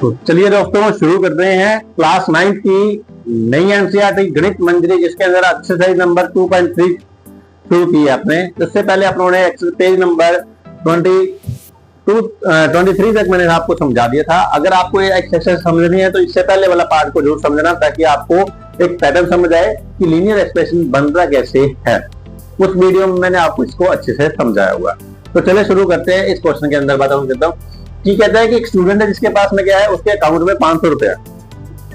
तो चलिए दोस्तों शुरू कर रहे हैं क्लास 9 की नई एनसीईआरटी गणित मंजरी, जिसके अंदर एक्सरसाइज नंबर 2.3 शुरू की है आपने। इससे पहले आप लोगों ने पेज नंबर 23 तक मैंने आपको समझा दिया था। अगर आपको ये एक्सरसाइज समझनी है तो इससे पहले वाला पार्ट को जरूर समझना, ताकि आपको एक पैटर्न समझ आए कि लीनियर एक्सप्रेशन बनता कैसे है। उस वीडियो में मैंने आपको इसको अच्छे से समझाया हुआ। तो चलिए शुरू करते हैं। इस क्वेश्चन के अंदर बताऊं देता हूँ कि कहता है कि एक स्टूडेंट है जिसके पास में क्या है, उसके अकाउंट में 500 रुपए है।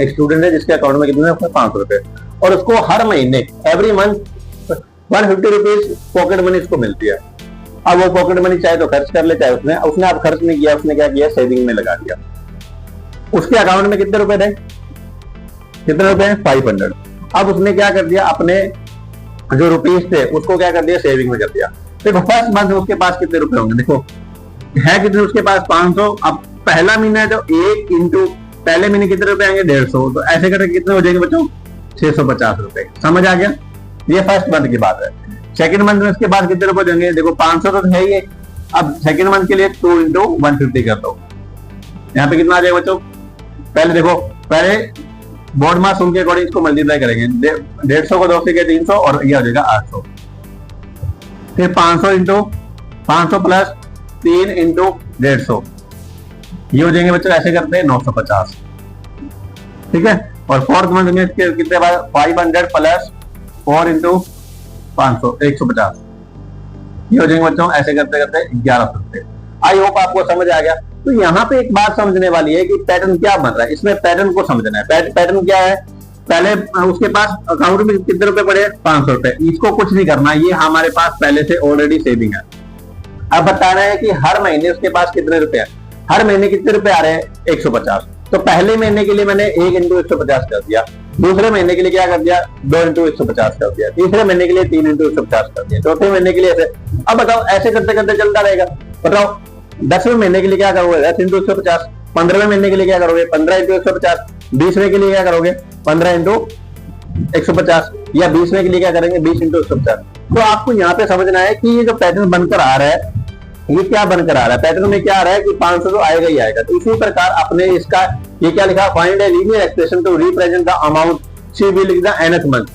एक स्टूडेंट है जिसके अकाउंट में कितने है, 500 रुपए, और उसको हर महीने every month 150 rupees pocket money उसको मिलती है। अब वो पॉकेट मनी चाहे तो खर्च कर ले, चाहे उसने अब खर्च नहीं किया, उसने क्या किया, सेविंग में लगा दिया। उसके अकाउंट में कितने रुपए थे, कितने रुपए हैं, 500। अब उसने क्या कर दिया, अपने जो रुपीज थे उसको क्या कर दिया, सेविंग में कर दिया। देखो फर्स्ट मंथ उसके पास कितने रुपए होंगे, देखो है कितने उसके पास, 500। अब पहला महीना है तो 1 इंटू पहले महीने कितने रुपए आएंगे, 150। तो ऐसे करके कितने हो जाएंगे बच्चों, 650 रुपए। समझ आ गया, ये फर्स्ट मंथ की बात है। सेकंड मंथ में उसके पास कितने रुपए देंगे, देखो 500 तो है ही। अब सेकंड मंथ के लिए 2 इंटू 150 कर दो। यहाँ पे कितना आ जाएगा बच्चों, पहले देखो, पहले बोर्ड मास उनके अकॉर्डिंग इसको मल्टीप्लाई करेंगे। 150 को 2 से गया 300 और ये आ जाएगा 800। फिर 500 इंटू 500 प्लस 3 इंटू 150, ये हो जाएंगे बच्चों, ऐसे करते हैं 950। ठीक है। और फोर्थ मंथ में कितने 500 प्लस 4 इंटू 500 150, ये हो जाएंगे बच्चों, ऐसे करते करते 1100 रुपए। आई होप आपको समझ आ गया। तो यहाँ पे एक बात समझने वाली है कि पैटर्न क्या बन रहा है, इसमें पैटर्न को समझना है। पैटर्न क्या है, पहले उसके पास अकाउंट में कितने रुपए पड़े, 500 रुपए। इसको कुछ नहीं करना, ये हमारे पास पहले से ऑलरेडी सेविंग है। अब बताना है कि हर महीने उसके पास कितने रुपए हैं। हर महीने कितने रुपए आ रहे हैं, 150। तो पहले महीने के लिए मैंने 1 इंटू 150 कर दिया। दूसरे महीने के लिए क्या कर दिया, 2 इंटू 150 कर दिया। तीसरे महीने के लिए 3 इंटू 150 कर दिया। चौथे महीने के लिए ऐसे। अब बताओ ऐसे करते करते चलता रहेगा। बताओ 10वें महीने के लिए क्या करोगे, 10 इंटू 150। 15वें महीने के लिए क्या करोगे, 15 इंटू 150। 20वें के लिए क्या करोगे, 15 इंटू 150। या 20वें के लिए क्या करेंगे, 20 इंटू 150। तो आपको यहाँ पे समझना है कि ये जो पैटर्न बनकर आ रहा है, ये क्या बनकर आ रहा है। पैटर्न में क्या आ रहा है कि 500 तो आएगा ही आएगा। तो इसी प्रकार अपने इसका ये क्या लिखा, find a linear expression to represent the amount she will लिख द nth मंथ।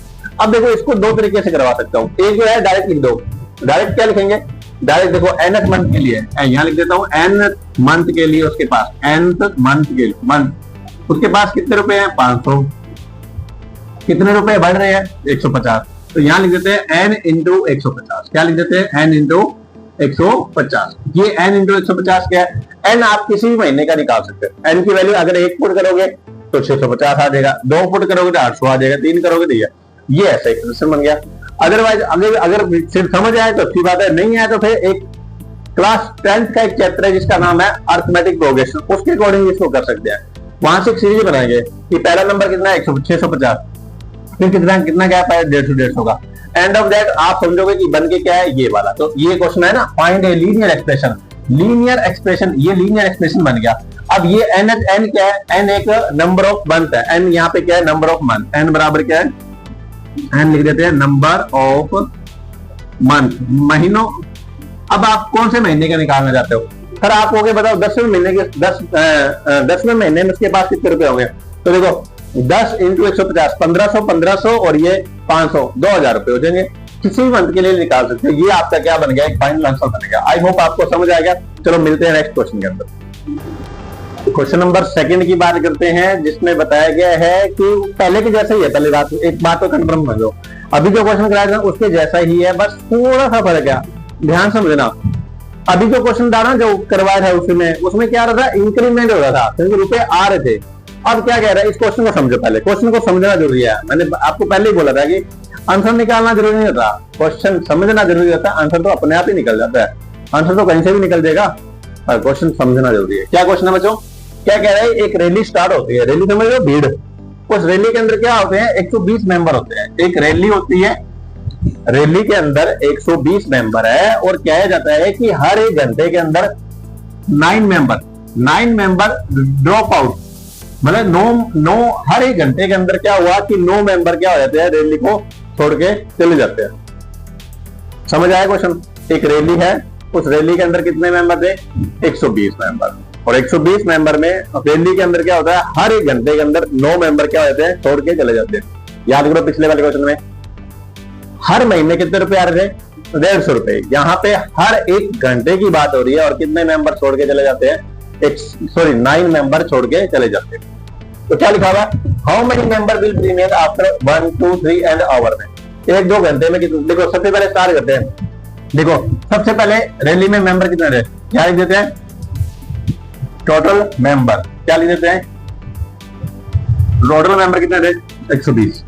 अब देखो इसको दो तरीके से करवा सकता हूँ। एक जो है डायरेक्ट लिख दो। डायरेक्ट क्या लिखेंगे, डायरेक्ट देखो nth मंथ के लिए यहाँ लिख देता हूँ, nth मंथ के लिए उसके पास nth मंथ के मंथ उसके पास कितने रुपए हैं, 500। कितने रुपए बढ़ रहे हैं, 150। तो यहाँ लिख देते हैं n इंटू 150। क्या लिख देते हैं, n इंटू 150। ये n इंटू 150 क्या है, n आप किसी भी महीने का निकाल सकते हैं। n की वैल्यू अगर 1 फुट करोगे तो 650 आ जाएगा, 2 फुट करोगे तो 800 आ जाएगा, 3 करोगे तो ये ऐसा एक्सप्रेशन बन गया। अदरवाइज अगर सिर्फ समझ आए तो अच्छी बात है, नहीं आए तो फिर एक क्लास 10th का एक चैप्टर है जिसका नाम है अर्थमेटिक प्रोग्रेशन, उसके अकॉर्डिंग इसको कर सकते हैं। वहां से एक सीरीज बनाएंगे कि पहला नंबर कितना है, 650। फिर कितना गैप है, 150 का। एंड ऑफ दैट आप समझोगे कि बन के क्या है, ये वाला। तो ये क्वेश्चन है ना, find a linear expression. Linear expression, ये लीनियर एक्सप्रेशन बन गया। अब ये n क्या है, n एक नंबर ऑफ मंथ है। n यहाँ पे क्या है, नंबर ऑफ मंथ। n बराबर क्या है, n लिख देते हैं नंबर ऑफ मंथ, महीनों। अब आप कौन से महीने का निकालना चाहते हो, सर आप हो गए बताओ 10वें महीने के 10वें महीने में उसके पास कितने रुपए होंगे। तो देखो 10 इंटू 150, 1500 और ये 500, 2000 रुपए हो जाएंगे। किसी भी मंथ के लिए निकाल सकते हो। ये आपका क्या बन गया, एक फाइनल आंसर बनेगा। आई होप आपको समझ आ गया। चलो मिलते हैं नेक्स्ट क्वेश्चन के अंदर। क्वेश्चन नंबर 2 की बात करते हैं, जिसमें बताया गया है कि पहले के जैसा ही है। पहले बात, एक बात तो कंफर्म कर लो, अभी जो क्वेश्चन कराया था उसके जैसा ही है, बस थोड़ा सा फर्क है। ध्यान समझना, अभी जो क्वेश्चन था ना जो करवाया था उसमें क्या रहा था, इंक्रीमेंट हो रहा था क्योंकि रुपए आ रहे थे। अब क्या कह रहा है, इस क्वेश्चन को समझो। पहले क्वेश्चन को समझना जरूरी है। मैंने आपको पहले ही बोला था कि आंसर निकालना जरूरी नहीं होता, क्वेश्चन समझना जरूरी होता है। आंसर तो अपने आप ही निकल जाता है, आंसर तो कहीं से भी निकल जाएगा, पर क्वेश्चन समझना जरूरी है। क्या क्वेश्चन है बच्चों, क्या कह रहा है, एक रैली स्टार्ट होती है। रैली समझ लो, भीड़। उस रैली के अंदर क्या होते हैं, 120 मेंबर होते हैं। एक रैली होती है, रैली के अंदर 120 मेंबर है, और कहा जाता है कि हर 1 घंटे के अंदर 9 मेंबर ड्रॉप आउट, मतलब 9 हर 1 घंटे के अंदर क्या हुआ कि 9 मेंबर क्या हो जाते हैं, रैली को छोड़ के चले जाते हैं। समझ आया क्वेश्चन, एक रैली है, उस रैली के अंदर कितने मेंबर थे, 120 मेंबर। और 120 मेंबर में रैली के अंदर क्या होता है, हर एक घंटे के अंदर 9 मेंबर क्या होते हैं, छोड़ के चले जाते हैं। याद करो पिछले वाले क्वेश्चन में हर महीने कितने रुपए आ रहे थे, 150 रुपए। यहाँ पे हर एक घंटे की बात हो रही है और कितने मेंबर छोड़ के चले जाते हैं, 9 मेंबर छोड़ के चले जाते हैं। तो क्या लिखा हुआ, how many member will remain after 1, 2, 3 and hour में, 1-2 घंटे में कितने। देखो सबसे पहले स्टार्ट करते हैं। देखो सबसे पहले रैली में मेंबर कितने रहे, क्या लिख देते हैं, टोटल मेंबर क्या लिख देते हैं, टोटल मेंबर कितने रहे, 120।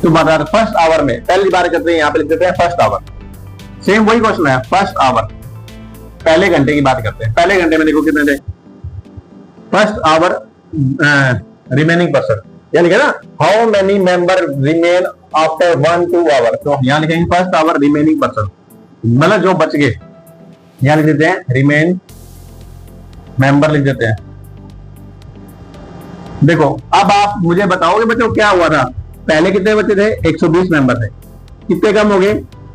तो बता फर्स्ट आवर में पहली बार करते हैं, यहाँ पे लिख देते हैं फर्स्ट आवर। सेम वही क्वेश्चन है, फर्स्ट आवर पहले घंटे की बात करते हैं। पहले घंटे में देखो कितने थे, फर्स्ट आवर रिमेनिंग पर्सन, यह लिखा ना, how many member remain after 1, 2 hour. तो यहां लिखेंगे फर्स्ट आवर रिमेनिंग पर्सन, मतलब जो बच गए, यहां लिख देते हैं रिमेन मेंबर लिख देते हैं। देखो अब आप मुझे बताओगे बच्चों क्या हुआ था, पहले कितने बचे थे, 120 मेंबर थे, कितने कम हो गए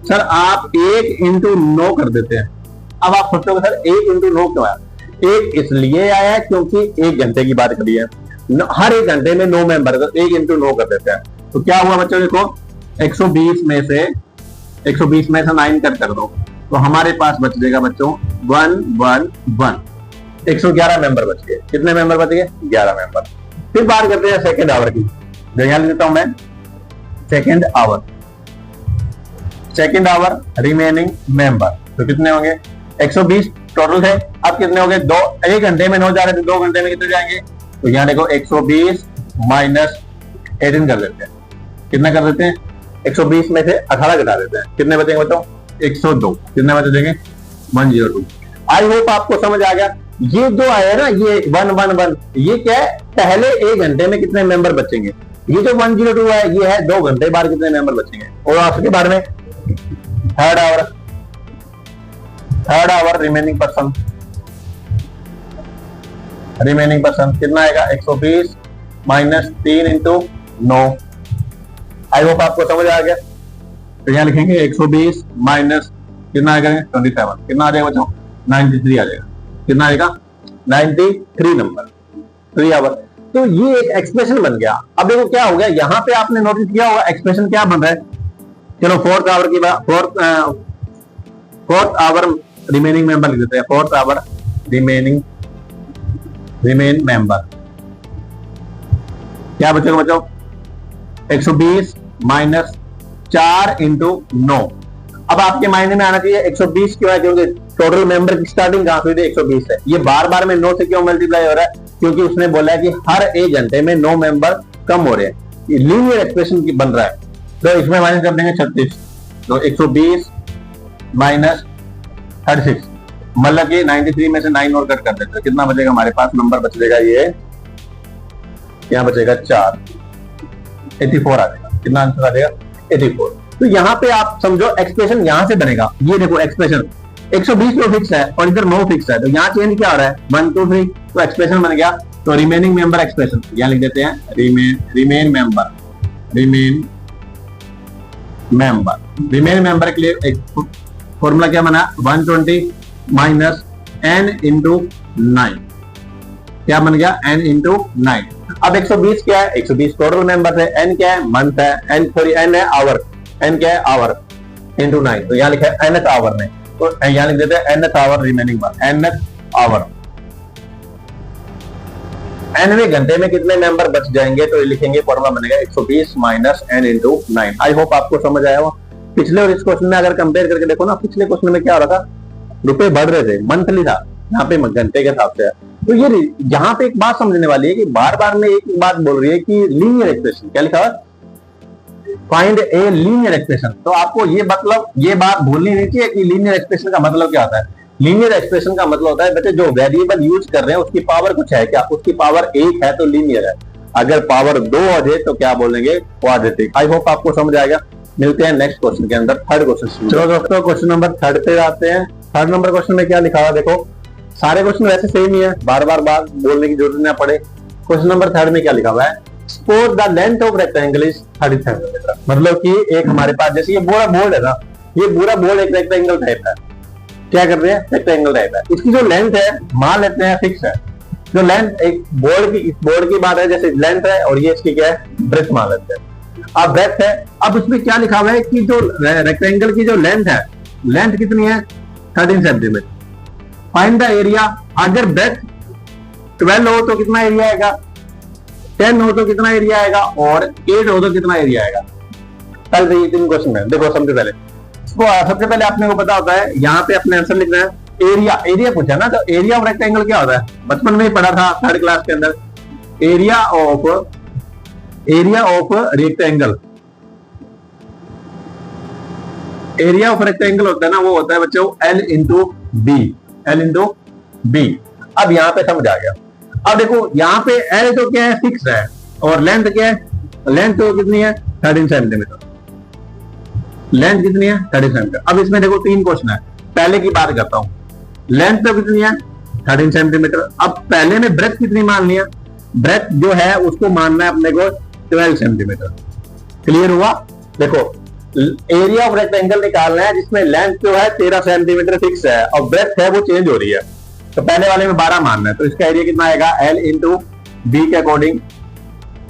सर, आप 1 into 9 कर देते हैं। अब आप सोचोगे सर 1 into 9 क्यों आया, 1 इसलिए आया क्योंकि 1 घंटे की बात करी है, हर एक घंटे में 9 मेंबर, तो 1 into 9 कर देते हैं। तो क्या हुआ बच्चों, देखो 120 में से 9 कट कर दो तो हमारे पास बच जाएगा बच्चों 111, 111 मेंबर बच गए। कितने मेंबर बच गए, 11 मेंबर। फिर बात करते हैं सेकेंड आवर की, ध्यान लेता हूं मैं, second hour, second hour remaining member, तो कितने होंगे, 120 टोटल थे, अब कितने हो गए, 2, 1 घंटे में 9 जा रहे थे, 2 घंटे में कितने जाएंगे, तो यहाँ देखो 120 माइनस 18 कर देते हैं, कितना कर देते हैं, 120 में से 18 घटा देते हैं, कितने बचेंगे बताओ, 102, कितने बचे देंगे, 102। आई होप आपको समझ आ गया। ये जो आया ना, ये 111, ये क्या है, पहले 1 घंटे में कितने मेंबर बचेंगे, ये जो 102 है ये है 2 घंटे बाद कितने मेंबर बचेंगे। और आपके बारे में थर्ड आवर रिमेनिंग पर्सन, कितना आएगा, 120 माइनस 3 into 9। आई होप आपको समझ आ गया। तो यहाँ लिखेंगे 120 माइनस कितना आएगा, 27, कितना आ जाएगा बच्चों, 93 आ जाएगा, कितना आएगा, 93 नंबर, 3 आवर। तो ये एक एक्सप्रेशन बन गया। अब देखो क्या हो गया, यहाँ पे आपने नोटिस किया होगा एक्सप्रेशन क्या बन रहा है। चलो फोर्थ आवर की बात, फोर्थ आवर रिमेनिंग मेंबर लिख देते हैं, फोर्थ आवर रिमेन मेंबर क्या बचेगा बच्चों, 120 माइनस 4 into 9। अब आपके मायने में आना चाहिए 120 क्यों है, क्योंकि टोटल मेंबर की स्टार्टिंग कहां हुई थी, 120 है। ये बार बार में 9 से क्यों मल्टीप्लाई हो रहा है, क्योंकि उसने बोला है कि हर 1 घंटे में 9 मेंबर कम हो रहे हैं, ये लीनियर एक्सप्रेशन की बन रहा है। तो इसमें माइनस कर देंगे 36, तो 120 माइनस 36, मतलब कि 93 में से 9 और कट कर देते हैं, कितना बचेगा हमारे पास, नंबर बच जाएगा, ये क्या बचेगा, 4, 84 आ जाएगा। कितना आंसर आ जाएगा, 84। तो यहाँ पे आप समझो एक्सप्रेशन यहाँ से बनेगा। ये देखो एक्सप्रेशन 120 तो फिक्स है और इधर 9 फिक्स है, तो यहाँ चेंज क्या हो रहा है, 1, 2, 3, तो एक्सप्रेशन बन गया। तो रिमेनिंग मेंबर एक्सप्रेशन यहाँ लिख देते हैं, रिमेन मेंबर के लिए एक फॉर्मूला क्या बना, 120 माइनस n into 9, क्या बन गया, n into 9। अब 120 क्या है, 120 टोटल मेंबर है, n क्या है, मंथ है, n है आवर, n क्या है, आवर इंटू 9, तो यहाँ लिखा है nth आवर में, तो यहाँ लिख देते हैं nth आवर रिमेनिंग बार, nth आवर, nवें घंटे में कितने मेंबर बच जाएंगे, तो लिखेंगे फॉर्मूला बनेगा 120 minus n into 9। I hope आपको समझ आया हो। पिछले और इस क्वेश्चन में अगर कंपेयर करके देखो ना, पिछले क्वेश्चन में क्या हो रहा था, रुपए बढ़ रहे थे, मंथली था, यहाँ पे घंटे के हिसाब से है। तो ये यहाँ पे एक बात समझने वाली है कि बार बार में एक बात बोल रही है कि लीनियर एक्सप्रेशन, क्या लिखा है, फाइंड ए लीनियर एक्सप्रेशन। तो आपको ये मतलब ये बात भूलनी नहीं चाहिए कि लीनियर एक्सप्रेशन का मतलब क्या होता है। लीनियर एक्सप्रेशन का मतलब होता है बेटे जो वेरिएबल यूज कर रहे हैं उसकी पावर कुछ है क्या, उसकी पावर 1 है तो लीनियर है, अगर पावर 2 हो जाए तो क्या बोलेंगे, क्वाड्रेटिक। आई होप आपको समझ आएगा। मिलते हैं नेक्स्ट क्वेश्चन के अंदर, थर्ड क्वेश्चन। चलो दोस्तों क्वेश्चन नंबर 3 पे आते हैं। थर्ड नंबर क्वेश्चन में क्या लिखा हुआ, देखो सारे क्वेश्चन वैसे सेम ही है, बार बार बात बोलने की जरूरत ना पड़े। क्वेश्चन नंबर 3 में क्या लिखा हुआ है, suppose the length of rectangle is 30 centimetre. मतलब कि एक हमारे पास जैसे ये पूरा बोर्ड है ना, ये पूरा बोर्ड एक रेक्टेंगल टाइप है, क्या कर रहे हैं, रेक्टेंगल टाइप है। इसकी जो लेंथ है मान लेते हैं फिक्स है। जो लेंथ एक बोर्ड की, इस बोर्ड की बात है, जैसे लेंथ है और ये इसकी क्या है, ब्रेथ मान लेते हैं। अब ब्रेथ है, अब इसमें क्या लिखा हुआ है कि जो रेक्टेंगल की जो लेंथ है, लेंथ कितनी है 13 सेंटीमीटर। फाइंड द एरिया, अगर ब्रेथ 12 हो तो कितना एरिया आएगा, 10 हो तो कितना एरिया आएगा, और 8 हो तो कितना एरिया आएगा। कल से ये 3 क्वेश्चन है, देखो सबसे पहले सबसे पहले आपने को पता होता है, यहाँ पे अपने आंसर लिखना है एरिया। एरिया पूछा ना, तो एरिया ऑफ रेक्टेंगल क्या होता है, बचपन में ही पढ़ा था 3rd क्लास के अंदर। Area of rectangle, area of rectangle होता है ना, वो होता है बच्चों L इंटू बी। अब यहाँ पे समझ आ गया। अब देखो यहाँ पे L तो क्या है, फिक्स है, और लेंथ क्या है, लेंथ तो कितनी है 13 सेंटीमीटर। लेंथ कितनी है 13 सेंटीमीटर। अब इसमें देखो 3 क्वेश्चन है, पहले की बात करता हूं। लेंथ तो कितनी है 13 सेंटीमीटर। अब पहले में ब्रेथ कितनी मान लिया, ब्रेथ जो है उसको मानना है अपने को 12 सेंटीमीटर। क्लियर हुआ। देखो एरिया ऑफ रेक्टेंगल निकालना है जिसमें लेंथ जो है 13 सेंटीमीटर फिक्स है और ब्रेथ है वो चेंज हो रही है। तो पहले वाले में 12 मानना है, तो इसका एरिया कितना आएगा L इंटू बी के अकॉर्डिंग,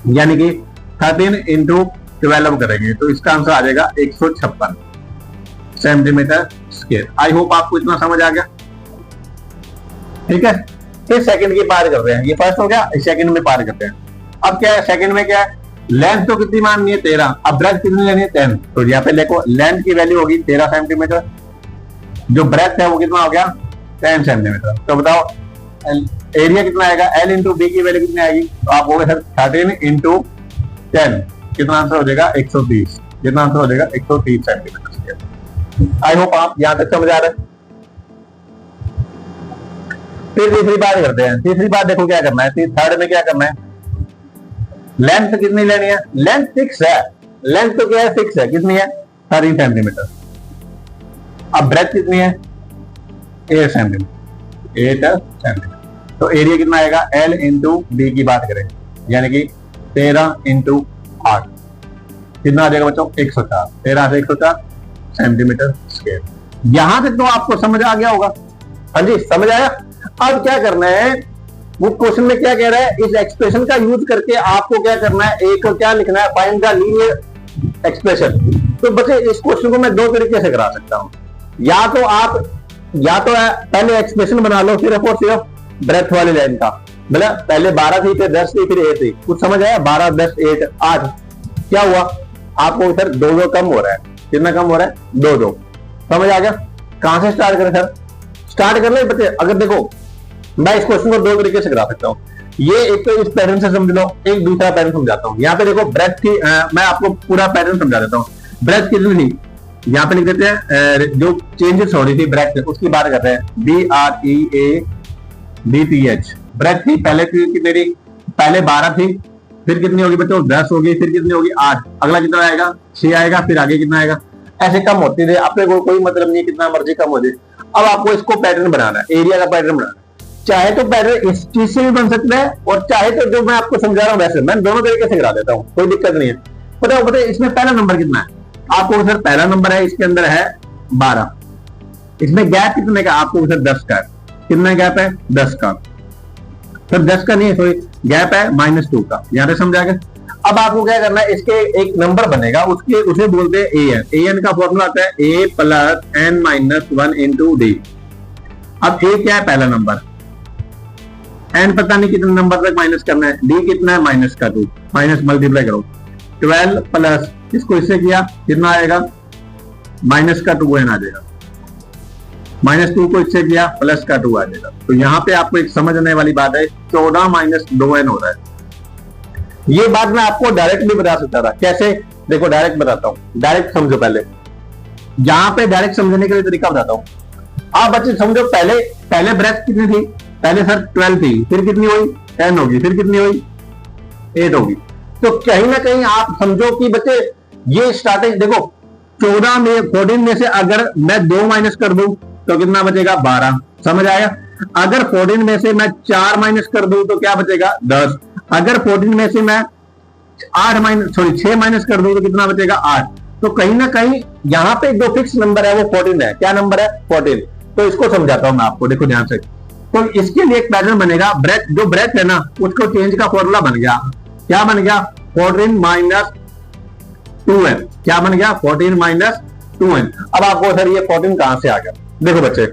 यानी कि 13 इंटू 12 करेंगे तो इसका आंसर आ जाएगा 156 सेंटीमीटर स्क्वायर। आई होप आपको इतना समझ आ गया। ठीक है, फिर सेकंड की बात करते हैं। ये फर्स्ट हो गया, सेकंड में बात करते हैं। अब क्या है, सेकंड में क्या है, लेंथ तो कितनी माननी है 13, अब ब्रेथ कितनी लेनी है 10। तो यहाँ पे देखो लेंथ की वैल्यू होगी 13 सेंटीमीटर, जो ब्रेथ है वो कितना हो गया 10 सेंटीमीटर। तो बताओ एरिया कितना आएगा, L इंटू बी की वैल्यू कितनी आएगी, तो आप हो गए 13 इंटू 10, कितना आंसर हो जाएगा 130, कितना आंसर हो जाएगा 130 सेंटीमीटर। आई होप आप यहां तक समझ आ रहे हैं। फिर तीसरी बात करते हैं। तीसरी बात देखो क्या करना है, थर्ड में क्या करना है, लेंथ कितनी लेनी है, लेंथ फिक्स है, लेंथ तो क्या है फिक्स है, कितनी है 13 सेंटीमीटर। अब ब्रेथ कितनी है 8 सेंटीमीटर। तो एरिया कितना आएगा L इंटू बी की बात करें, यानी कि 13 इंटू 8 कितना आ जाएगा बच्चों 104, 13 से 104 सेंटीमीटर स्क्वायर। यहां तक तो आपको समझ आ गया होगा। हाँ जी समझ आया। अब क्या करना है, वो क्वेश्चन में क्या कह रहा है, इस एक्सप्रेशन का यूज करके आपको क्या करना है, एक और क्या लिखना है, फाइंड द लीनियर एक्सप्रेशन। तो बच्चे इस क्वेश्चन को मैं 2 तरीके से करा सकता हूं, या तो पहले एक्सप्रेशन बना लो सिर्फ और सिर्फ ब्रेथ वाली लाइन का, मतलब पहले 12 थी फिर 10 थी फिर 8 थी, कुछ समझ आया, 12 10 8 8 क्या हुआ, आपको इधर 2 कम हो रहा है, कितना कम हो रहा है 2 समझ आ गया। कहां से स्टार्ट करें सर, स्टार्ट कर ले बच्चे। अगर देखो मैं इस क्वेश्चन को 2 तरीके से करा सकता हूँ, ये एक तो इस पैटर्न से समझ लो, एक दूसरा पैटर्न समझाता हूँ। यहाँ पे देखो ब्रेथ की मैं आपको पूरा पैटर्न समझा देता हूँ। ब्रेथ कितनी थी, यहाँ पे लिख देते हैं, जो चेंजेस हो रही थी ब्रेथ उसकी बात करते हैं, BREADTH। ब्रेथ थी पहले थी कितनी थी, पहले 12 थी, फिर कितनी होगी बच्चों 10 होगी, फिर कितनी होगी 8, अगला कितना आएगा 6 आएगा, फिर आगे कितना आएगा, ऐसे कम होती थी। अपने को कोई मतलब नहीं कितना मर्जी कम हो जाए। अब आपको इसको पैटर्न बनाना है, एरिया का पैटर्न बनाना है। चाहे तो पैटर्न इस चीज से भी बन सकता है, और चाहे तो जो मैं आपको समझा रहा हूँ वैसे मैं दोनों तरीके से करा देता हूँ, कोई दिक्कत नहीं है। बताओ इसमें पहला नंबर कितना है आपको, सर पहला नंबर है, इसके अंदर है 12, इसमें गैप कितने का, आपको सर 10 का, कितना गैप है 10 का, सर 10 का नहीं है, सॉरी गैप है -2 का, यहां पे समझा गया। अब आपको क्या करना है, इसके एक नंबर बनेगा, उसे बोलते हैं an का फॉर्मूला आता है a + n - 1 × d। अब a क्या है पहला नंबर, n पता नहीं कितने नंबर तक माइनस करना है, d कितना है -2, माइनस मल्टीप्लाई करो 12 प्लस इसको इससे किया कितना आएगा -2n आ जाएगा, -2 को इससे किया +2 आ जाएगा। तो यहाँ पे आपको एक समझने वाली बात है, 14 - 2n हो रहा है। ये बात मैं आपको डायरेक्टली बता सकता था, कैसे देखो डायरेक्ट बताता हूँ, डायरेक्ट समझो। पहले यहाँ पे डायरेक्ट समझने के लिए तरीका बताता हूँ। आप बच्चे समझो, पहले ब्रेथ कितनी थी, पहले सर 12 थी, फिर कितनी हुई 10 होगी, फिर कितनी हुई 8 होगी। तो कहीं ना कहीं आप समझो कि बच्चे ये स्टार्टिंग देखो 14 में से अगर मैं 2 माइनस कर दूं तो कितना बचेगा 12, समझ आया। अगर 14 में से मैं 4 माइनस कर दूं तो क्या बचेगा 10। अगर 14 में से मैं 6 माइनस कर दूं तो कितना बचेगा 8। तो कहीं ना कहीं यहाँ पे जो फिक्स नंबर है वो 14 है। क्या नंबर है 14। तो इसको समझाता हूं मैं आपको, देखो ध्यान से। तो इसके लिए एक पैटर्न बनेगा, ब्रेथ जो ब्रेथ है ना उसको चेंज का फॉर्मूला बन गया, क्या बन गया 14 माइनस 2n, क्या बन गया 14 माइनस 2n। अब आपको सर ये 14 कहां से आ गया, देखो बच्चे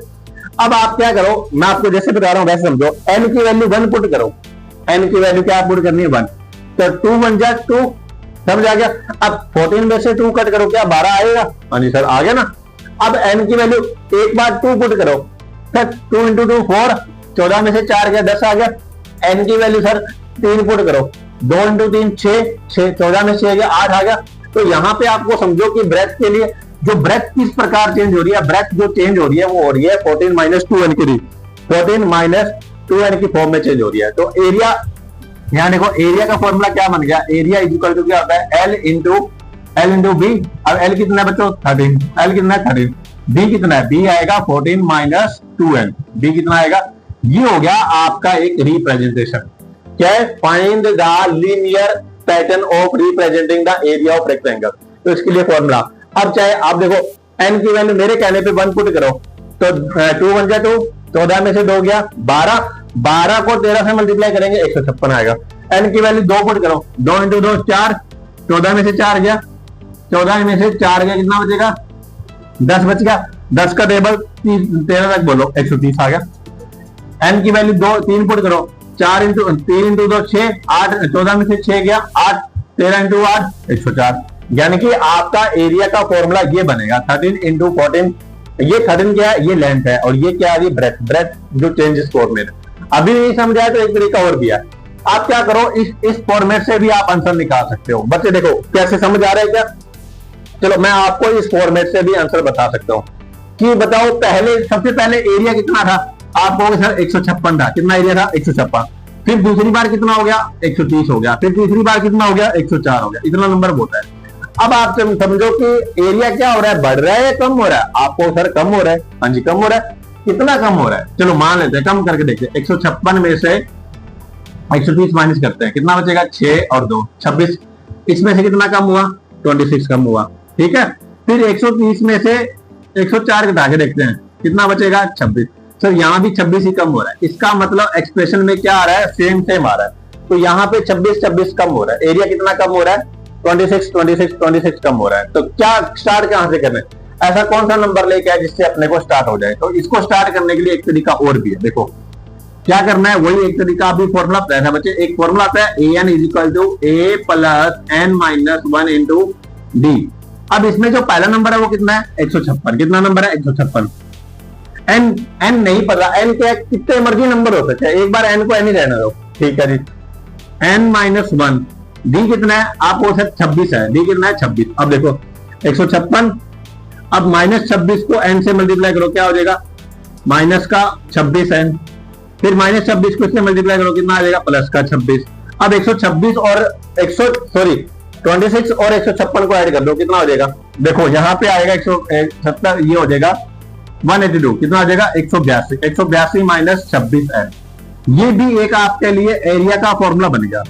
अब आप क्या करो, मैं आपको जैसे बता रहा हूं वैसे समझो, n की वैल्यू 1 पुट करो, n की वैल्यू क्या पुट करनी है 1, तो 2 1 जा 2, समझ आ गया। अब 14 में से 2 कट करो, क्या 12 आएगा, हाँ जी सर आ गया ना। अब n की वैल्यू एक बार 2 पुट करो, सर 2 इंटू 2 4, 14 में से 4 गया 10 आ गया। n की वैल्यू सर 3 पुट करो, 2 इंटू 3 6, 14 में 6 गया 8 आ गया। तो यहाँ पे आपको समझो कि ब्रेथ के लिए जो ब्रेथ किस प्रकार चेंज हो रही है, ब्रेथ जो चेंज हो रही है वो हो रही है 14 माइनस 2n की, 14 माइनस 2n की फॉर्म में चेंज हो रही है। तो एरिया यहाँ देखो, एरिया का फॉर्मूला क्या बन गया, एरिया इज इक्वल टू क्या होता है L इंटू बी। अब L कितना है बच्चों 13, L कितना है 13, B कितना है, B आएगा 14 माइनस 2n, B कितना आएगा, ये हो गया आपका एक रिप्रेजेंटेशन। क्या है, find the linear pattern of representing the area of rectangle. तो इसके लिए फॉर्मूला, अब चाहे आप देखो n की वैल्यू मेरे कहने पे 1 पुट करो, तो 2 1 जा 2, 14 में से 2 गया 12, 12 को 13 से मल्टीप्लाई करेंगे 156 आएगा। n की वैल्यू 2 पुट करो, 2 इंटू 2 4, 14 में से 4 गया, 14 में से 4 गया कितना बचेगा 10 बच गया, 10 का टेबल 13 तक बोलो 130 आ गया। n की वैल्यू 2 3 पुट करो, 4 इंटू 3 इंटू 2 6, 8, 14 में से 6 गया 8, 13 इंटू 8 104। यानी कि आपका एरिया का फॉर्मूला ये बनेगा 13 इंटू 14, ये 13 क्या है, ये लेंथ है, और ये क्या आ रही ब्रेथ, ब्रेथ जो चेंजेस फॉर्मेट। अभी नहीं समझाया तो एक तरीका और भी है, आप क्या करो इस फॉर्मेट से भी आप आंसर निकाल सकते हो। बच्चे देखो कैसे समझ आ रहा है क्या, चलो मैं आपको इस फॉर्मेट से भी आंसर बता सकता हूँ कि बताओ पहले सबसे पहले एरिया कितना था, आप कहोगे सर 156 था, कितना एरिया था 156, फिर दूसरी बार कितना हो गया 130 हो गया, फिर तीसरी बार कितना हो गया 104 हो गया, इतना नंबर होता है। अब आप समझो कि एरिया क्या हो रहा है, बढ़ रहा है या कम हो रहा है, आपको सर कम हो रहा है, हाँ जी कम हो रहा है, कितना कम हो रहा है, चलो मान लेते हैं कम करके देखते हैं। 156 में से 130 माइनस करते हैं, कितना बचेगा 6 और 2 26, इसमें से कितना कम हुआ 26 कम हुआ, ठीक है। फिर 130 में से 104 घटा के देखते हैं, कितना बचेगा 26, सर यहाँ भी 26 ही कम हो रहा है, इसका मतलब एक्सप्रेशन में क्या आ रहा है सेम सेम आ रहा है। तो यहाँ पे 26 कम हो रहा है, एरिया कितना कम हो रहा है 26 कम हो रहा है। तो क्या स्टार्ट कहां से करना है, ऐसा कौन सा नंबर लेके आए जिससे अपने को स्टार्ट हो जाए। तो इसको स्टार्ट करने के लिए एक तरीका और भी है, देखो क्या करना है, वही एक तरीका अभी फॉर्मूला आता है बच्चे, एक फॉर्मूला आता है an is equal to a plus n minus 1 into D. अब इसमें जो पहला नंबर है वो कितना है 156, कितना नंबर है 156, n नहीं पता, n क्या कितने मर्जी नंबर हो सकते हैं, एक बार n को n ही रहने दो, ठीक है जी। n माइनस 1, डी कितना है आप वो सर 26 है, डी कितना है 26। अब देखो 156, अब माइनस 26 को n से मल्टीप्लाई करो, क्या हो जाएगा माइनस का 26n, फिर माइनस 26 को इससे मल्टीप्लाई करो, कितना आ जाएगा प्लस का 26। अब 126 और 26 और 156 को ऐड कर दो, कितना हो जाएगा, देखो यहाँ पे आएगा 170, ये हो जाएगा 182, कितना आ जाएगा 182 माइनस 26n, ये भी एक आपके लिए एरिया का फॉर्मूला बन गया।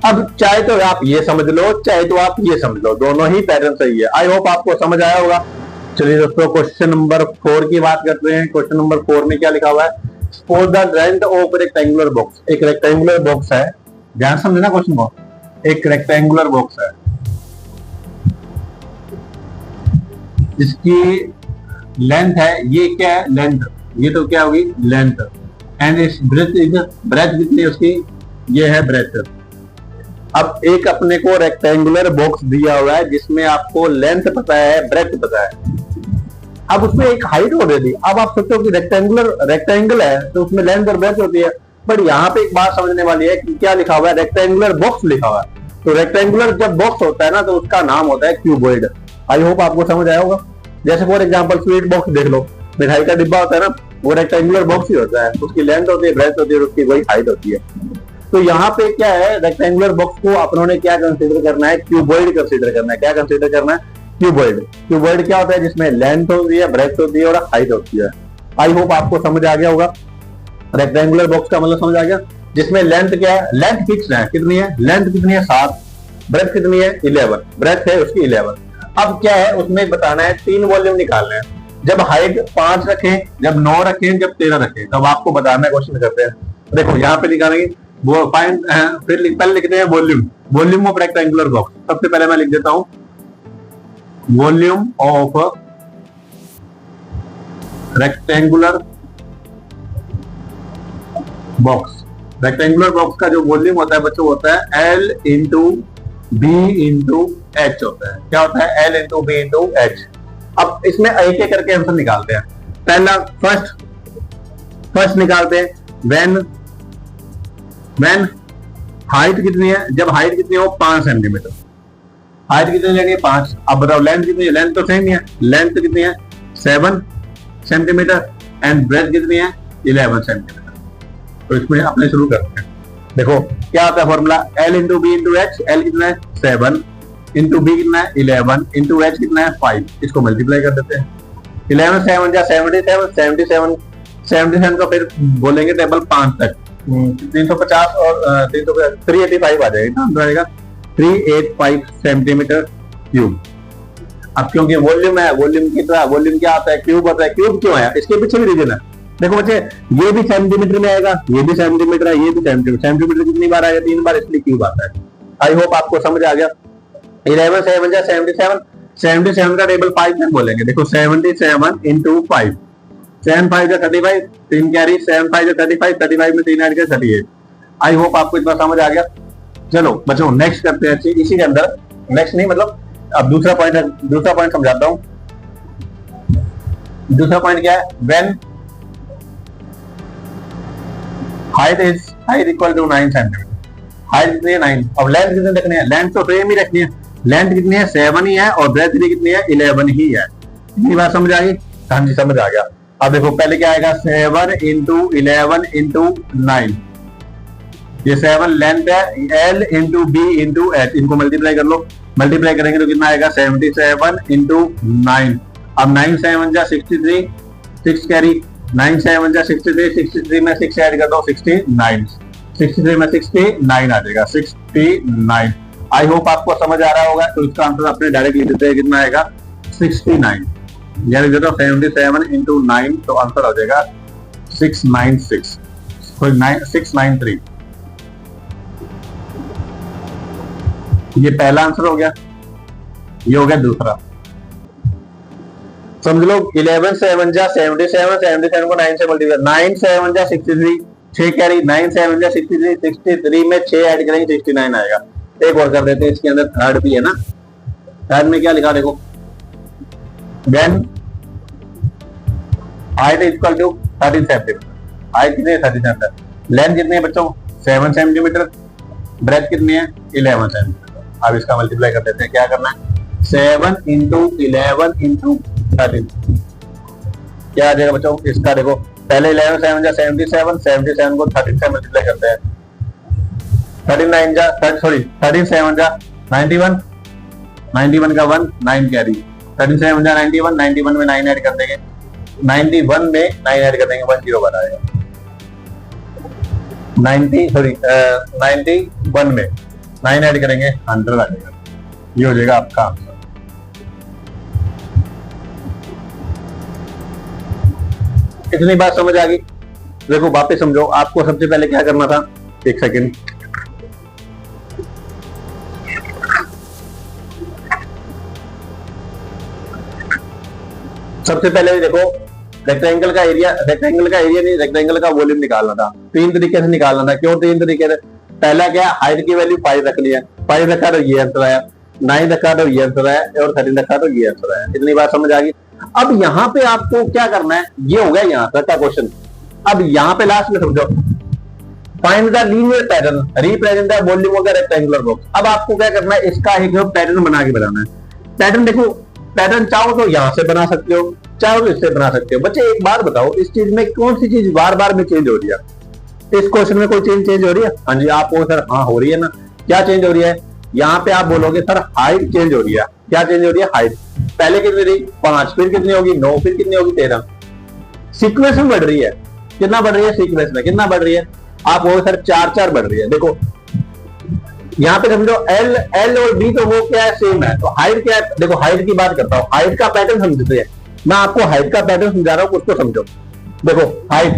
अब चाहे तो आप ये समझ लो, चाहे तो आप ये समझ लो, दोनों ही पैटर्न सही है। आई होप आपको समझ आया होगा। चलिए दोस्तों क्वेश्चन नंबर 4 की बात करते हैं। क्वेश्चन नंबर 4 में क्या लिखा हुआ है, for the length of rectangular box. एक रेक्टेंगुलर बॉक्स है, ध्यान समझना क्वेश्चन को, एक रेक्टेंगुलर बॉक्स है, इसकी लेंथ है, ये क्या है लेंथ, ये तो क्या होगी लेंथ, एंड इस ब्रेथ कितनी है उसकी, ये है ब्रेथ। अब एक अपने को रेक्टेंगुलर बॉक्स दिया हुआ है जिसमें आपको लेंथ पता है ब्रेथ पता है, अब उसमें एक हाइट हो रही। अब आप सोचो कि रेक्टेंगल है तो उसमें लेंथ और ब्रेथ होती है, बट यहाँ पे एक बात समझने वाली है कि क्या लिखा हुआ है, रेक्टेंगुलर बॉक्स लिखा हुआ है। तो रेक्टेंगुलर जब बॉक्स होता है ना तो उसका नाम होता है क्यूबॉइड। आई होप आपको समझ आया होगा। जैसे फॉर एग्जाम्पल स्वीट बॉक्स देख लो, मिठाई का डिब्बा होता है ना, वो रेक्टेंगुलर बॉक्स ही होता है, उसकी लेंथ होती है ब्रेथ होती है, उसकी वही हाइट होती है। तो यहाँ पे क्या है, रेक्टेंगुलर बॉक्स को अपनों ने क्या कंसीडर करना है, क्यूबॉइड कंसीडर करना है। क्या कंसीडर करना है, क्यूबॉइड। क्यूबॉइड क्या होता है, जिसमें लेंथ होती है, ब्रेथ होती है और हाइट होती है। आई होप आपको समझ आ गया होगा। रेक्टेंगुलर बॉक्स का मतलब समझ आ गया, जिसमें लेंथ क्या है, लेंथ फिक्स है, कितनी है लेंथ कितनी है 7, ब्रेथ कितनी है 11, ब्रेथ है उसकी 11। अब क्या है उसमें बताना है 3 वॉल्यूम निकालना है। जब हाइट 5 रखें, जब 9 रखें, जब 13 रखें, तब आपको बताना है, क्वेश्चन करते हैं। देखो यहाँ पे निकालेंगे वो फाइंड, फिर पहले लिखते हैं volume, volume of rectangular box. सबसे पहले मैं लिख देता हूं volume of rectangular box. Rectangular box का जो वॉल्यूम होता है बच्चों होता है L into B into H होता है। क्या होता है? L into B into H. अब इसमें एक एक करके आंसर निकालते हैं। पहला फर्स्ट निकालते हैं, व्हेन हाइट कितनी है, जब हाइट कितनी हो 5 सेंटीमीटर, हाइट कितनी लेनी है 5। अब बताओ लेंथ कितनी है, लेंथ तो सेम ही है, लेंथ कितनी है 7 सेंटीमीटर एंड ब्रेथ कितनी है 11 सेंटीमीटर। तो इसमें अपने शुरू करते हैं। देखो क्या आता है formula, L into B into H. L कितना है 7 इंटू बी कितना है 11 इंटू एच कितना है 5। इसको मल्टीप्लाई कर देते हैं। 11 7 या 77 को फिर बोलेंगे टेबल 5 तक 350 और 385 आ जाएगा, ना 385 सेंटीमीटर क्यूब। अब क्योंकि वॉल्यूम है, वॉल्यूम कितना, वॉल्यूम क्या आता है क्यूब होता है। क्यूब क्यों आया, इसके पीछे भी रीजन है। देखो बच्चे ये भी सेंटीमीटर में आएगा, ये भी सेंटीमीटर है, ये भी सेंटीमीटर। सेंटीमीटर कितनी बार आएगा 3 बार, इसलिए क्यूब आता है। आई होप आपको समझ आ गया। 11 7 या 77 का टेबल 5 तक बोलेंगे। देखो 77 इंटू 5, 7 5 या 35, 3 कैरी, 7 5 या 35, 35 में 3 ऐड कर 38। आई होप आपको इतना समझ आ गया। चलो बच्चों नेक्स्ट करते हैं। इसी के अंदर नेक्स्ट नहीं, मतलब अब दूसरा पॉइंट समझाता हूं। दूसरा पॉइंट क्या है, when height equal to 9 centimetre. Height कितनी है 9। अब लेंथ कितनी रखनी है, लेंथ तो सेम ही रखनी है। लेंथ कितनी है 7 ही है और ब्रेथ भी कितनी है 11 ही है। इतनी बात समझ आ गई? हाँ जी समझ आ गया। अब देखो पहले क्या आएगा 7 इंटू 11 इंटू 9। ये 7 लेंथ है, L into B into H. इनको मल्टीप्लाई कर लो, मल्टीप्लाई करेंगे तो कितना आएगा 77 इंटू 9। अब 9 7 जा 63, 6 कैरी, 9 7 जा 63, 63 में 6 ऐड कर दो 69, 63 में 69 आ जाएगा 69। आई होप आपको समझ आ रहा होगा। तो इसका आंसर अपने डायरेक्ट लिख देते हैं, कितना आएगा 69। यानी देखो 77 इंटू 9, तो आंसर हो जाएगा 693। ये पहला आंसर हो गया, ये हो गया दूसरा। समझ लो 11 7 जा 77, 77 को 9 से मल्टीप्लाई, 9 7 जा 63, 6 कैरी, 9 7 जा 63, 63 में 6 ऐड करेंगे 69 आएगा। एक और कर देते हैं, इसके अंदर थर्ड भी है ना। थर्ड में क्या लिखा देखो, when height equal to 13 centimetre. Height कितनी है 13 सेंटीमीटर। लेंथ कितनी है बच्चों 7 सेंटीमीटर। ब्रेथ कितनी है 11 सेंटीमीटर। अब इसका मल्टीप्लाई कर देते हैं। क्या करना है 7 इंटू 11 इंटू 13 क्या आ जाएगा बच्चों। इसका देखो पहले 11 7 जा 77, 77 को 13 से मल्टीप्लाई करते हैं। 13 7 जा 91, 91 का 1 9 कैरी, 13 7 जा 91, 91 में 9 ऐड कर देंगे, 91 में 9 ऐड कर देंगे 10 बन आएगा। 91 में 9 ऐड करेंगे 100 आ जाएगा। ये हो जाएगा आपका आंसर। इतनी बात समझ आ गई। देखो वापस समझो, आपको सबसे पहले क्या करना था, एक सेकंड। सबसे पहले देखो रेक्टेंगल का एरिया नहीं, रेक्टेंगल का वॉल्यूम निकालना था। 3 तरीके से निकालना था। क्यों 3 तरीके से? पहला क्या, हाइट की वैल्यू 5 रख लिया, 5 रखा तो ये आंसर आया, 9 रखा तो ये आंसर आया और 13 रखा तो ये आंसर आया। इतनी बात समझ आ गई। अब यहाँ पे आपको क्या करना है, ये हो गया यहाँ तक का क्वेश्चन। अब यहाँ पे लास्ट में समझो, find the linear pattern represent the volume of the rectangular box. अब आपको क्या करना है, इसका एक पैटर्न बना के बनाना है। पैटर्न देखो, पैटर्न चाहो तो यहाँ से बना सकते हो, चाहो तो इससे बना सकते हो। बच्चे एक बार बताओ, इस चीज में कौन सी चीज बार बार में चेंज हो रही है? इस क्वेश्चन में कोई चेंज हो रही है? हाँ जी, आप बोलो सर हाँ हो रही है ना। क्या चेंज हो रही है? यहाँ पे आप बोलोगे सर हाइट चेंज हो रही है। क्या चेंज हो रही है? हाइट। पहले कितनी थी 5, फिर कितनी होगी 9, फिर कितनी होगी 13। सीक्वेंस में बढ़ रही है। कितना बढ़ रही है? सीक्वेंस में कितना बढ़ रही है? आप बोलो सर 4 बढ़ रही है। देखो यहाँ पे समझो L और B तो वो क्या है, सेम है। तो हाइट क्या है? देखो हाइट की बात करता हूँ, हाइट का पैटर्न समझते हैं। मैं आपको हाइट का पैटर्न समझा रहा हूं, उसको समझो। देखो हाइट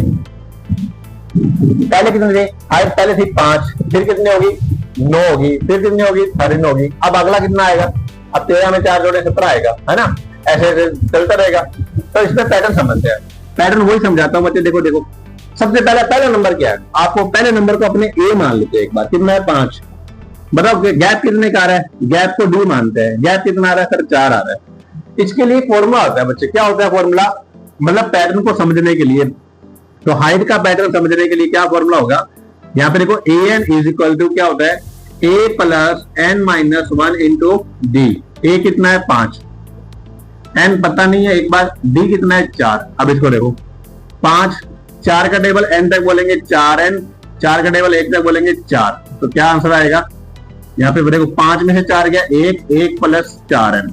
पहले कितनी थी, हाइट पहले थी 5, फिर कितनी होगी 9 होगी, फिर कितनी होगी 13 होगी, अब अगला कितना आएगा, अब 13 में 4 जोड़े 17 आएगा, है ना, ऐसे ऐसे चलता रहेगा। तो इसमें पैटर्न समझते हैं, पैटर्न वही समझाता हूं बच्चे। देखो देखो सबसे पहला नंबर क्या है, आपको पहले नंबर को अपने ए मान लेते हैं एक बार, कितना है 5, बताओ गैप कितने का आ रहा है, गैप को डी मानते हैं, गैप कितना आ रहा है सर 4 आ रहा है। इसके लिए फॉर्मूला होता है बच्चे, क्या होता है फॉर्मूला, मतलब पैटर्न को समझने के लिए, तो हाइट का पैटर्न समझने के लिए क्या फॉर्मूला होगा, यहाँ पे देखो a n is equal to क्या होता है, a plus n minus 1 into d. A कितना है 5, एन पता नहीं है एक बार, डी कितना है 4। अब इसको देखो 5, 4 का टेबल एन तक बोलेंगे 4n, 4 का टेबल 1 तक बोलेंगे 4, तो क्या आंसर आएगा, यहाँ पे देखो 5 में से 4 गया 1 प्लस 4n,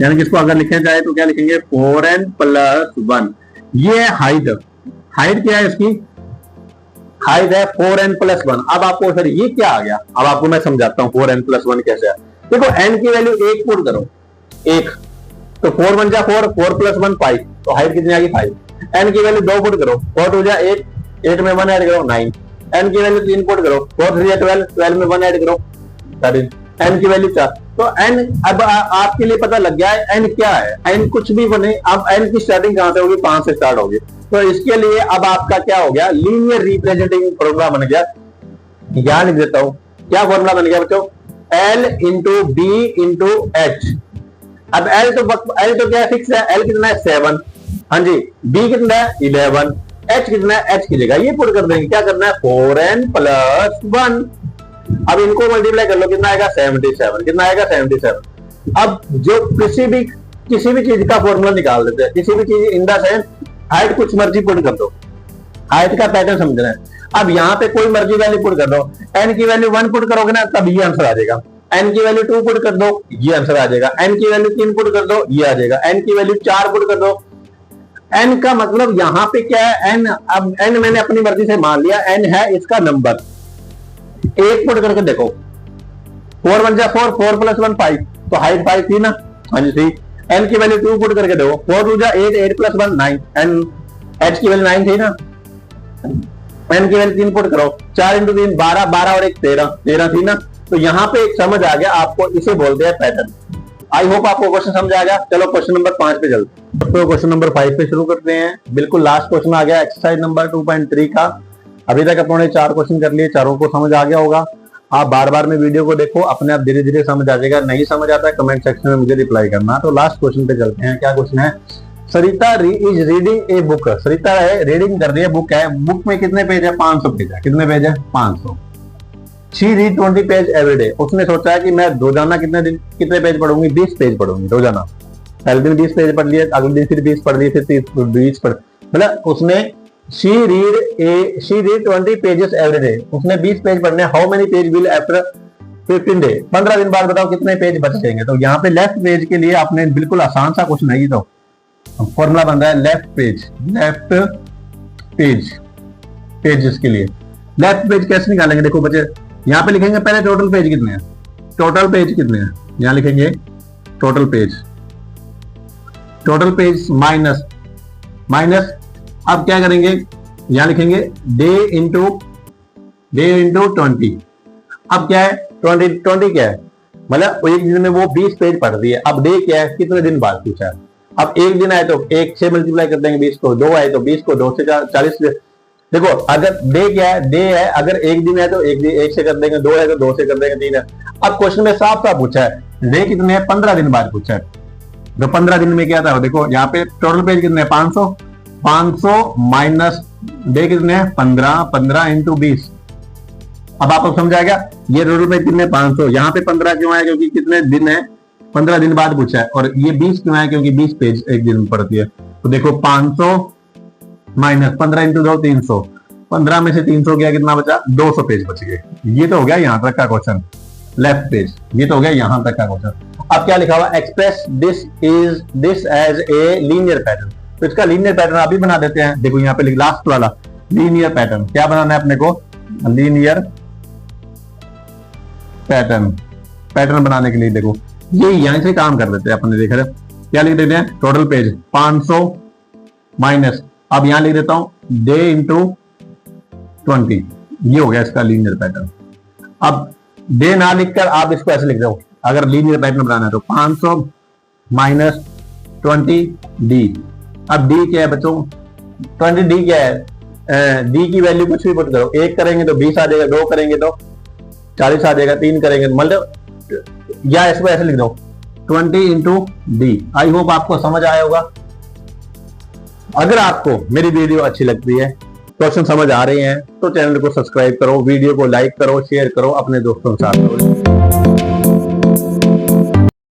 यानी कि इसको अगर लिखना चाहे तो क्या लिखेंगे 4n प्लस 1। ये है हाइट, हाइट क्या है इसकी, हाइट है 4n प्लस 1। अब आपको सर ये क्या आ गया, अब आपको मैं समझाता हूं 4n प्लस 1 कैसे है। देखो n की वैल्यू 1 पुट करो, 1 तो 4 1 जा 4, 4 प्लस 1 5, तो हाइट कितनी आ गई 5। n की वैल्यू 2 पुट करो, 4 2 जा 8, 8 में 1 ऐड करो 9। n की वैल्यू 3 पुट करो, 4 3 जा 12, 12 में 1 ऐड करो 13। n की वैल्यू 4, तो n अब आपके लिए पता लग गया है n क्या है, n कुछ भी बने, अब n की स्टार्टिंग कहां से होगी, 5 से स्टार्ट होगी। तो इसके लिए अब आपका क्या हो गया, लीनियर रिप्रेजेंटेटिव फॉर्मूला बन गया, यहां लिख देता हूं, क्या फॉर्मूला बन गया बच्चों, L into B into H. अब L तो क्या फिक्स है, L कितना है 7, हाँ जी, B कितना है 11, H कितना है, H की जगह ये पुट कर देंगे, क्या करना है 4n प्लस 1। अब इनको मल्टीप्लाई कर लो, कितना आएगा 77, कितना आएगा 77। अब जो किसी भी चीज का फॉर्मूला निकाल देते हैं, किसी भी चीज इन द सेंस हाइट कुछ मर्जी पुट कर दो, हाइट का पैटर्न समझना है। अब यहाँ पे कोई मर्जी वैल्यू पुट कर दो, n की वैल्यू 1 पुट करोगे ना तब ये आंसर आ जाएगा, n की वैल्यू 2 पुट कर दो ये आंसर आ जाएगा, n की वैल्यू 3 पुट कर दो ये आ जाएगा, n की वैल्यू 4 पुट कर दो। n का मतलब यहाँ पे क्या है, n, अब n मैंने अपनी मर्जी से मान लिया, n है इसका नंबर, 1 पुट करके देखो, 4 1 जा 4, 4 प्लस 1 5, तो हाइट 5 थी ना, हाँ जी थी। n की वैल्यू 2 पुट करके देखो, 4 2 जा 8, 8 प्लस 1 9, n h की वैल्यू 9 थी ना, n की वैल्यू 3 पुट करो, 4 इंटू 3 12, 12 और 1 13, 13 थी ना। तो यहाँ पे एक समझ आ गया आपको, इसे बोलते हैं पैटर्न। आई होप आपको क्वेश्चन समझ आ गया। चलो क्वेश्चन नंबर 5 पे चलते हैं, तो क्वेश्चन नंबर 5 पे शुरू करते हैं। बिल्कुल लास्ट क्वेश्चन आ गया एक्सरसाइज नंबर 2.3 का। अभी तक अपने 4 क्वेश्चन कर लिए, चारों को समझ आ गया होगा। आप बार बार में वीडियो को देखो, अपने आप धीरे धीरे समझ आ जाएगा। नहीं समझ आता है कमेंट सेक्शन में मुझे रिप्लाई करना। तो लास्ट क्वेश्चन पे चलते हैं। क्या क्वेश्चन है, सरिता इज रीडिंग ए बुक। सरिता है रीडिंग कर रही है, बुक है, बुक में कितने पेज है, 500 पेज है। कितने पेज है, 500। She read 20 page every day. उसने सोचा है कि मैं रोजाना कितने पेज पढ़ूंगी, 20 पेज पढ़ूंगी रोजाना। पहले दिन 20 पेज पढ़ लिए, अगले दिन फिर 20 पढ़ लिए, फिर 20 पढ़, मतलब उसने she read 20 pages every day. उसने 20 पेज पढ़ने। How many page will after 15 day. 15 दिन बाद बताओ कितने पेज बच जाएंगे। तो यहाँ पे लेफ्ट पेज के लिए आपने बिल्कुल आसान सा कुछ नहीं, तो फॉर्मूला बन रहा है लेफ्ट पेज पेजेस के लिए। लेफ्ट पेज कैसे निकालेंगे, देखो बच्चे यहाँ पे लिखेंगे पहले टोटल पेज कितने हैं, टोटल पेज कितने हैं, यहाँ लिखेंगे टोटल पेज माइनस। अब क्या करेंगे, यहां लिखेंगे डे इंटू 20। अब क्या है 20 क्या है, मतलब एक दिन में वो 20 पेज पढ़ रही है। अब डे क्या है, कितने दिन बाद पूछा है। अब एक दिन आए तो 1 से मल्टीप्लाई कर देंगे 20 को, 2 आए तो 20 को 2 से 40। देखो अगर डे क्या है, डे है, अगर एक दिन है तो 1 से कर देंगे, 2 है तो 2 से कर देंगे, 3 है। अब क्वेश्चन में साफ साफ पूछा है डे कितने हैं, 15 दिन बाद पूछा है। तो 15 दिन में क्या था, देखो यहाँ पे टोटल पेज कितने हैं, 500 माइनस डे कितने हैं, 15 इंटू 20। अब आपको समझ आएगा ये टोटल पेज कितने, 500। यहाँ पे 15 क्यों है, क्योंकि कितने दिन है, 15 दिन बाद पूछा है। और ये 20 क्यों है, क्योंकि 20 पेज एक दिन में पड़ती है। तो देखो 500 माइनस 15 इंटू 2 300, 15 में से 300 गया, कितना बचा, 200 पेज बच गए। ये तो हो गया यहां तक का क्वेश्चन, लेफ्ट पेज। ये तो हो गया यहां तक का क्वेश्चन। अब क्या लिखा हुआ, express this as a linear pattern. तो इसका लीनियर पैटर्न अभी बना देते हैं। देखो यहाँ पे लास्ट वाला लीनियर पैटर्न, क्या बनाना है अपने को, लीनियर पैटर्न बनाने के लिए देखो ये यहां से काम कर देते हैं अपने, देख रहे क्या लिख देते हैं, टोटल पेज 500 माइनस, अब यहां लिख देता हूं डे इंटू 20, ये हो गया इसका लीनियर पैटर्न। अब डे ना लिखकर आप इसको ऐसे लिख दो, अगर लीनियर पैटर्न बनाना है तो 500 माइनस 20 डी। अब डी क्या है बच्चों, 20 डी क्या है, डी की वैल्यू कुछ भी पुट करो, 1 करेंगे तो 20 आ जाएगा, 2 करेंगे तो 40 आ जाएगा, 3 करेंगे तो मतलब, या इसको ऐसे लिख दो 20 इंटू डी। आई होप आपको समझ आया होगा। अगर आपको मेरी वीडियो अच्छी लगती है, क्वेश्चन समझ आ रहे हैं, तो चैनल को सब्सक्राइब करो, वीडियो को लाइक करो, शेयर करो, अपने दोस्तों के साथ करो।